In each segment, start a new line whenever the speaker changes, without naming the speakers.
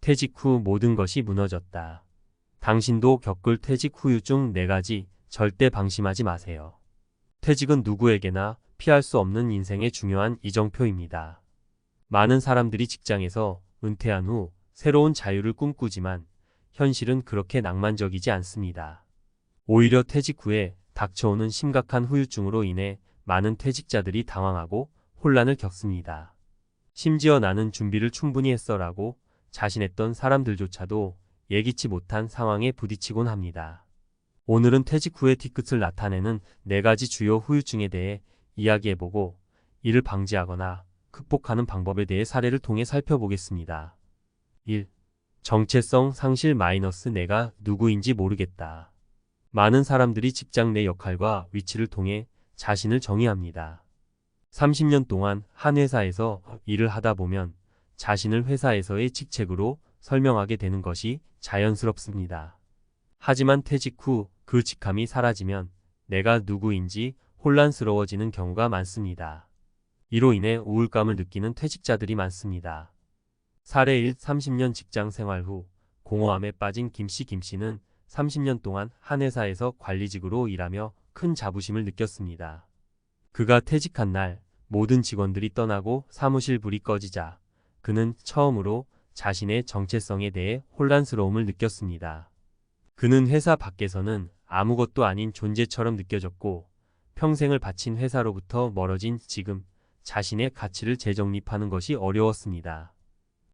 퇴직 후 모든 것이 무너졌다. 당신도 겪을 퇴직 후유증 4가지 절대 방심하지 마세요. 퇴직은 누구에게나 피할 수 없는 인생의 중요한 이정표입니다. 많은 사람들이 직장에서 은퇴한 후 새로운 자유를 꿈꾸지만 현실은 그렇게 낭만적이지 않습니다. 오히려 퇴직 후에 닥쳐오는 심각한 후유증으로 인해 많은 퇴직자들이 당황하고 혼란을 겪습니다. 심지어 나는 준비를 충분히 했어라고 자신했던 사람들조차도 예기치 못한 상황에 부딪히곤 합니다. 오늘은 퇴직 후에 뒤끝을 나타내는 4가지 주요 후유증에 대해 이야기해보고 이를 방지하거나 극복하는 방법에 대해 사례를 통해 살펴보겠습니다. 1. 정체성 상실 마이너스 내가 누구인지 모르겠다. 많은 사람들이 직장 내 역할과 위치를 통해 자신을 정의합니다. 30년 동안 한 회사에서 일을 하다 보면 자신을 회사에서의 직책으로 설명하게 되는 것이 자연스럽습니다. 하지만 퇴직 후 그 직함이 사라지면 내가 누구인지 혼란스러워지는 경우가 많습니다. 이로 인해 우울감을 느끼는 퇴직자들이 많습니다. 사례 1. 30년 직장 생활 후 공허함에 빠진 김씨는 30년 동안 한 회사에서 관리직으로 일하며 큰 자부심을 느꼈습니다. 그가 퇴직한 날 모든 직원들이 떠나고 사무실 불이 꺼지자 그는 처음으로 자신의 정체성에 대해 혼란스러움을 느꼈습니다. 그는 회사 밖에서는 아무것도 아닌 존재처럼 느껴졌고 평생을 바친 회사로부터 멀어진 지금 자신의 가치를 재정립하는 것이 어려웠습니다.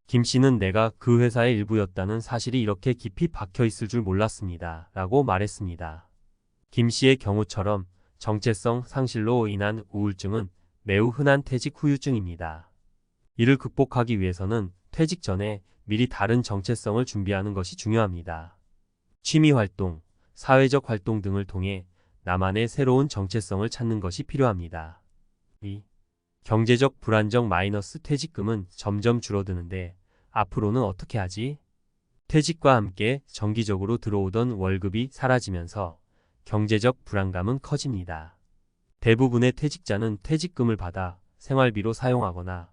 김씨는 내가 그 회사의 일부였다는 사실이 이렇게 깊이 박혀 있을 줄 몰랐습니다. 라고 말했습니다. 김씨의 경우처럼 정체성 상실로 인한 우울증은 매우 흔한 퇴직 후유증입니다. 이를 극복하기 위해서는 퇴직 전에 미리 다른 정체성을 준비하는 것이 중요합니다. 취미활동, 사회적 활동 등을 통해 나만의 새로운 정체성을 찾는 것이 필요합니다. 2. 경제적 불안정 마이너스 퇴직금은 점점 줄어드는데 앞으로는 어떻게 하지? 퇴직과 함께 정기적으로 들어오던 월급이 사라지면서 경제적 불안감은 커집니다. 대부분의 퇴직자는 퇴직금을 받아 생활비로 사용하거나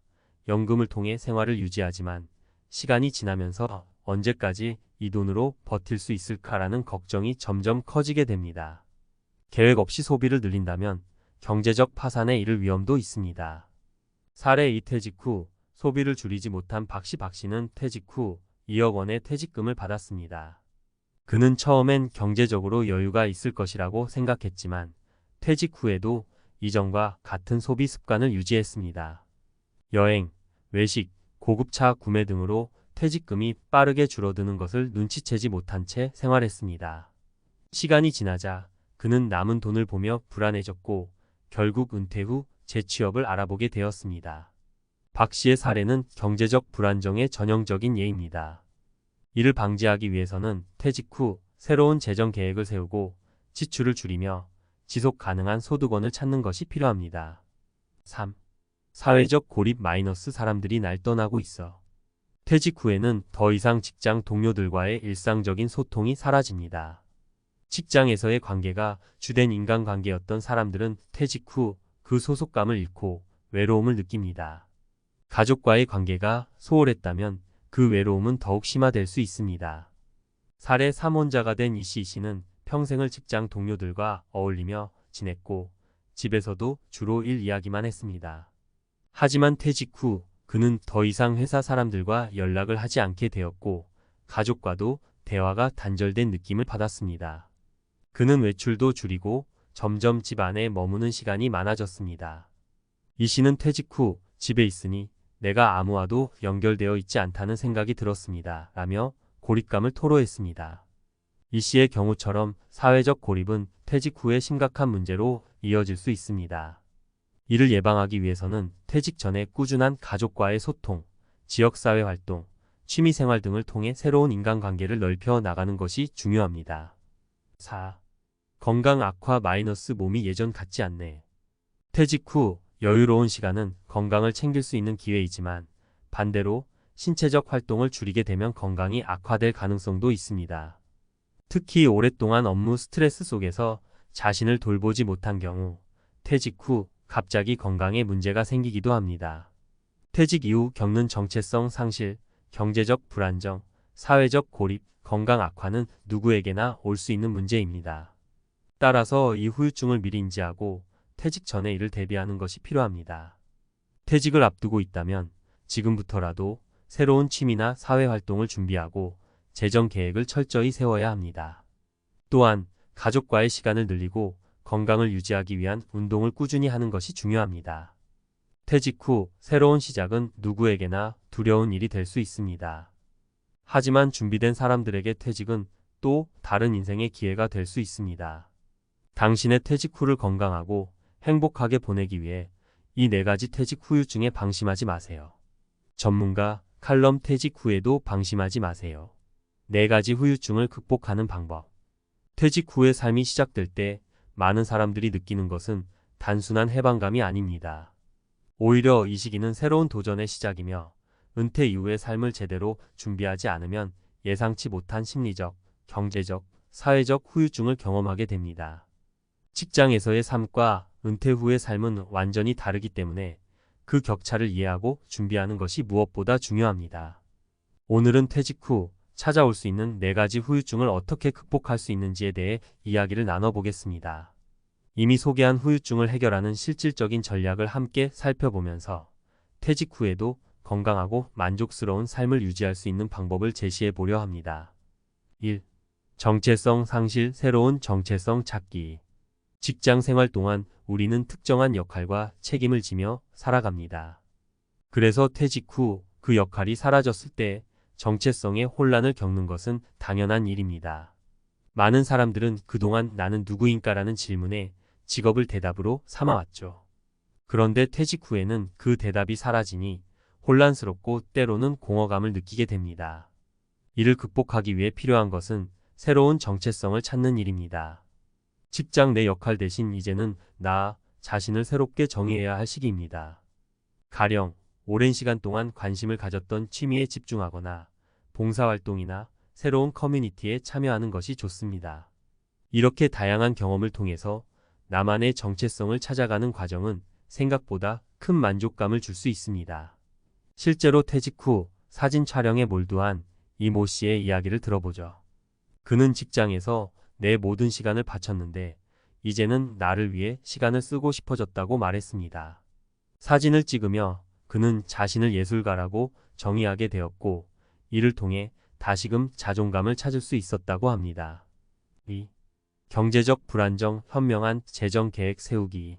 연금을 통해 생활을 유지하지만 시간이 지나면서 언제까지 이 돈으로 버틸 수 있을까라는 걱정이 점점 커지게 됩니다. 계획 없이 소비를 늘린다면 경제적 파산에 이를 위험도 있습니다. 사례 2. 퇴직 후 소비를 줄이지 못한 박씨는 퇴직 후 2억 원의 퇴직금을 받았습니다. 그는 처음엔 경제적으로 여유가 있을 것이라고 생각했지만 퇴직 후에도 이전과 같은 소비 습관을 유지했습니다. 여행, 외식, 고급차 구매 등으로 퇴직금이 빠르게 줄어드는 것을 눈치채지 못한 채 생활했습니다. 시간이 지나자 그는 남은 돈을 보며 불안해졌고 결국 은퇴 후 재취업을 알아보게 되었습니다. 박 씨의 사례는 경제적 불안정의 전형적인 예입니다. 이를 방지하기 위해서는 퇴직 후 새로운 재정 계획을 세우고 지출을 줄이며 지속 가능한 소득원을 찾는 것이 필요합니다. 3. 사회적 고립 마이너스 사람들이 날 떠나고 있어. 퇴직 후에는 더 이상 직장 동료들과의 일상적인 소통이 사라집니다. 직장에서의 관계가 주된 인간관계였던 사람들은 퇴직 후 그 소속감을 잃고 외로움을 느낍니다. 가족과의 관계가 소홀했다면 그 외로움은 더욱 심화될 수 있습니다. 사례 3혼자가 된 이씨는 평생을 직장 동료들과 어울리며 지냈고 집에서도 주로 일 이야기만 했습니다. 하지만 퇴직 후 그는 더 이상 회사 사람들과 연락을 하지 않게 되었고 가족과도 대화가 단절된 느낌을 받았습니다. 그는 외출도 줄이고 점점 집 안에 머무는 시간이 많아졌습니다. 이 씨는 퇴직 후 집에 있으니 내가 아무와도 연결되어 있지 않다는 생각이 들었습니다. 라며 고립감을 토로했습니다. 이 씨의 경우처럼 사회적 고립은 퇴직 후에 심각한 문제로 이어질 수 있습니다. 이를 예방하기 위해서는 퇴직 전에 꾸준한 가족과의 소통, 지역사회 활동, 취미생활 등을 통해 새로운 인간관계를 넓혀 나가는 것이 중요합니다. 4. 건강 악화 마이너스 몸이 예전 같지 않네. 퇴직 후 여유로운 시간은 건강을 챙길 수 있는 기회이지만 반대로 신체적 활동을 줄이게 되면 건강이 악화될 가능성도 있습니다. 특히 오랫동안 업무 스트레스 속에서 자신을 돌보지 못한 경우 퇴직 후 갑자기 건강에 문제가 생기기도 합니다. 퇴직 이후 겪는 정체성 상실, 경제적 불안정, 사회적 고립, 건강 악화는 누구에게나 올 수 있는 문제입니다. 따라서 이 후유증을 미리 인지하고 퇴직 전에 이를 대비하는 것이 필요합니다. 퇴직을 앞두고 있다면 지금부터라도 새로운 취미나 사회 활동을 준비하고 재정 계획을 철저히 세워야 합니다. 또한 가족과의 시간을 늘리고 건강을 유지하기 위한 운동을 꾸준히 하는 것이 중요합니다. 퇴직 후 새로운 시작은 누구에게나 두려운 일이 될 수 있습니다. 하지만 준비된 사람들에게 퇴직은 또 다른 인생의 기회가 될 수 있습니다. 당신의 퇴직 후를 건강하고 행복하게 보내기 위해 이 4가지 퇴직 후유증에 방심하지 마세요. 전문가 칼럼 퇴직 후에도 방심하지 마세요. 4가지 후유증을 극복하는 방법. 퇴직 후의 삶이 시작될 때 많은 사람들이 느끼는 것은 단순한 해방감이 아닙니다. 오히려 이 시기는 새로운 도전의 시작이며 은퇴 이후의 삶을 제대로 준비하지 않으면 예상치 못한 심리적, 경제적, 사회적 후유증을 경험하게 됩니다. 직장에서의 삶과 은퇴 후의 삶은 완전히 다르기 때문에 그 격차를 이해하고 준비하는 것이 무엇보다 중요합니다. 오늘은 퇴직 후 찾아올 수 있는 4가지 후유증을 어떻게 극복할 수 있는지에 대해 이야기를 나눠보겠습니다. 이미 소개한 후유증을 해결하는 실질적인 전략을 함께 살펴보면서 퇴직 후에도 건강하고 만족스러운 삶을 유지할 수 있는 방법을 제시해 보려 합니다. 1. 정체성 상실, 새로운 정체성 찾기. 직장 생활 동안 우리는 특정한 역할과 책임을 지며 살아갑니다. 그래서 퇴직 후 그 역할이 사라졌을 때 정체성의 혼란을 겪는 것은 당연한 일입니다. 많은 사람들은 그동안 나는 누구인가라는 질문에 직업을 대답으로 삼아왔죠. 그런데 퇴직 후에는 그 대답이 사라지니 혼란스럽고 때로는 공허감을 느끼게 됩니다. 이를 극복하기 위해 필요한 것은 새로운 정체성을 찾는 일입니다. 직장 내 역할 대신 이제는 나 자신을 새롭게 정의해야 할 시기입니다. 가령 오랜 시간 동안 관심을 가졌던 취미에 집중하거나 봉사활동이나 새로운 커뮤니티에 참여하는 것이 좋습니다. 이렇게 다양한 경험을 통해서 나만의 정체성을 찾아가는 과정은 생각보다 큰 만족감을 줄 수 있습니다. 실제로 퇴직 후 사진 촬영에 몰두한 이모 씨의 이야기를 들어보죠. 그는 직장에서 내 모든 시간을 바쳤는데 이제는 나를 위해 시간을 쓰고 싶어졌다고 말했습니다. 사진을 찍으며 그는 자신을 예술가라고 정의하게 되었고 이를 통해 다시금 자존감을 찾을 수 있었다고 합니다. 2. 경제적 불안정, 현명한 재정 계획 세우기.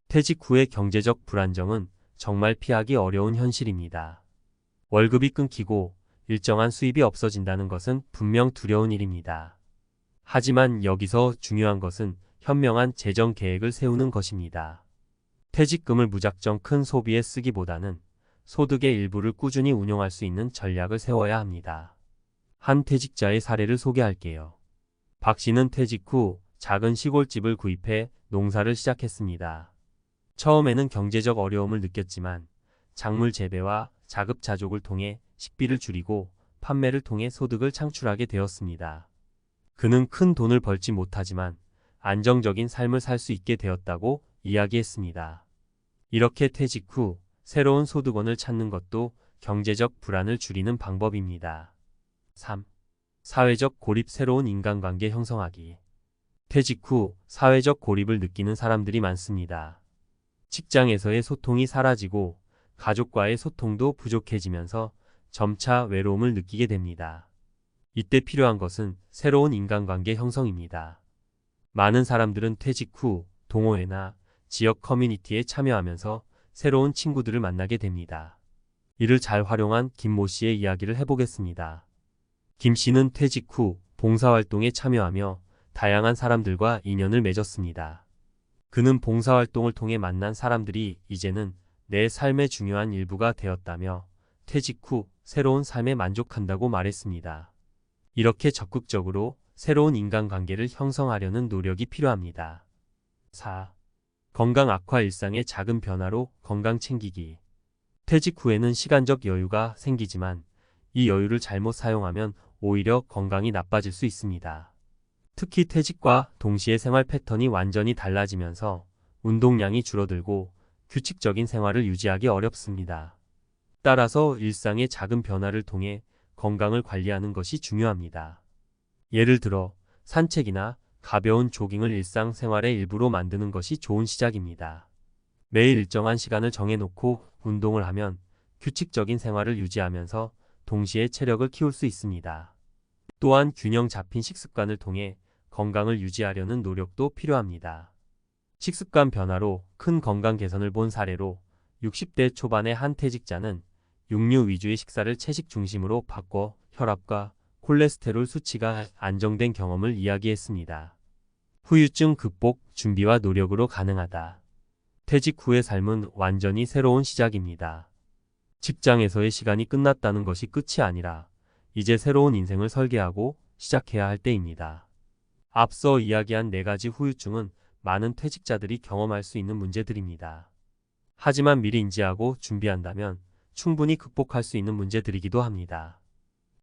퇴직 후의 경제적 불안정은 정말 피하기 어려운 현실입니다. 월급이 끊기고 일정한 수입이 없어진다는 것은 분명 두려운 일입니다. 하지만 여기서 중요한 것은 현명한 재정 계획을 세우는 것입니다. 퇴직금을 무작정 큰 소비에 쓰기보다는 소득의 일부를 꾸준히 운용할 수 있는 전략을 세워야 합니다. 한 퇴직자의 사례를 소개할게요. 박 씨는 퇴직 후 작은 시골집을 구입해 농사를 시작했습니다. 처음에는 경제적 어려움을 느꼈지만 작물 재배와 자급자족을 통해 식비를 줄이고 판매를 통해 소득을 창출하게 되었습니다. 그는 큰 돈을 벌지 못하지만 안정적인 삶을 살 수 있게 되었다고 이야기했습니다. 이렇게 퇴직 후 새로운 소득원을 찾는 것도 경제적 불안을 줄이는 방법입니다. 3. 사회적 고립, 새로운 인간관계 형성하기. 퇴직 후 사회적 고립을 느끼는 사람들이 많습니다. 직장에서의 소통이 사라지고 가족과의 소통도 부족해지면서 점차 외로움을 느끼게 됩니다. 이때 필요한 것은 새로운 인간관계 형성입니다. 많은 사람들은 퇴직 후 동호회나 지역 커뮤니티에 참여하면서 새로운 친구들을 만나게 됩니다. 이를 잘 활용한 김모 씨의 이야기를 해보겠습니다. 김 씨는 퇴직 후 봉사활동에 참여하며 다양한 사람들과 인연을 맺었습니다. 그는 봉사활동을 통해 만난 사람들이 이제는 내 삶의 중요한 일부가 되었다며 퇴직 후 새로운 삶에 만족한다고 말했습니다. 이렇게 적극적으로 새로운 인간관계를 형성하려는 노력이 필요합니다. 4. 건강 악화, 일상의 작은 변화로 건강 챙기기. 퇴직 후에는 시간적 여유가 생기지만 이 여유를 잘못 사용하면 오히려 건강이 나빠질 수 있습니다. 특히 퇴직과 동시에 생활 패턴이 완전히 달라지면서 운동량이 줄어들고 규칙적인 생활을 유지하기 어렵습니다. 따라서 일상의 작은 변화를 통해 건강을 관리하는 것이 중요합니다. 예를 들어 산책이나 가벼운 조깅을 일상생활의 일부로 만드는 것이 좋은 시작입니다. 매일 일정한 시간을 정해놓고 운동을 하면 규칙적인 생활을 유지하면서 동시에 체력을 키울 수 있습니다. 또한 균형 잡힌 식습관을 통해 건강을 유지하려는 노력도 필요합니다. 식습관 변화로 큰 건강 개선을 본 사례로 60대 초반의 한 퇴직자는 육류 위주의 식사를 채식 중심으로 바꿔 혈압과 콜레스테롤 수치가 안정된 경험을 이야기했습니다. 후유증 극복 준비와 노력으로 가능하다. 퇴직 후의 삶은 완전히 새로운 시작입니다. 직장에서의 시간이 끝났다는 것이 끝이 아니라 이제 새로운 인생을 설계하고 시작해야 할 때입니다. 앞서 이야기한 4가지 후유증은 많은 퇴직자들이 경험할 수 있는 문제들입니다. 하지만 미리 인지하고 준비한다면 충분히 극복할 수 있는 문제들이기도 합니다.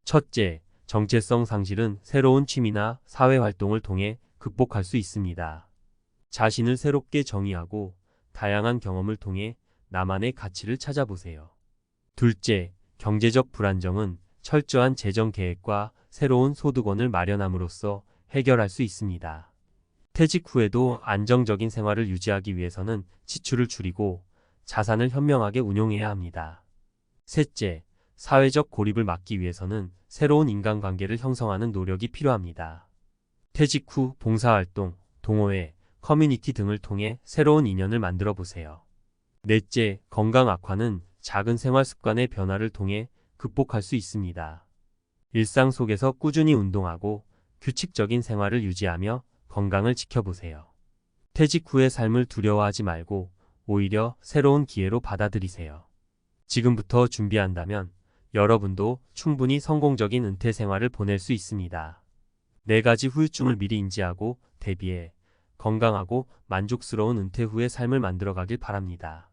첫째, 정체성 상실은 새로운 취미나 사회활동을 통해 극복할 수 있습니다. 자신을 새롭게 정의하고 다양한 경험을 통해 나만의 가치를 찾아보세요. 둘째, 경제적 불안정은 철저한 재정 계획과 새로운 소득원을 마련함으로써 해결할 수 있습니다. 퇴직 후에도 안정적인 생활을 유지하기 위해서는 지출을 줄이고 자산을 현명하게 운용해야 합니다. 셋째, 사회적 고립을 막기 위해서는 새로운 인간관계를 형성하는 노력이 필요합니다. 퇴직 후 봉사활동, 동호회, 커뮤니티 등을 통해 새로운 인연을 만들어 보세요. 넷째, 건강 악화는 작은 생활 습관의 변화를 통해 극복할 수 있습니다. 일상 속에서 꾸준히 운동하고 규칙적인 생활을 유지하며 건강을 지켜보세요. 퇴직 후의 삶을 두려워하지 말고 오히려 새로운 기회로 받아들이세요. 지금부터 준비한다면 여러분도 충분히 성공적인 은퇴 생활을 보낼 수 있습니다. 4가지 후유증을 미리 인지하고 대비해 건강하고 만족스러운 은퇴 후의 삶을 만들어가길 바랍니다.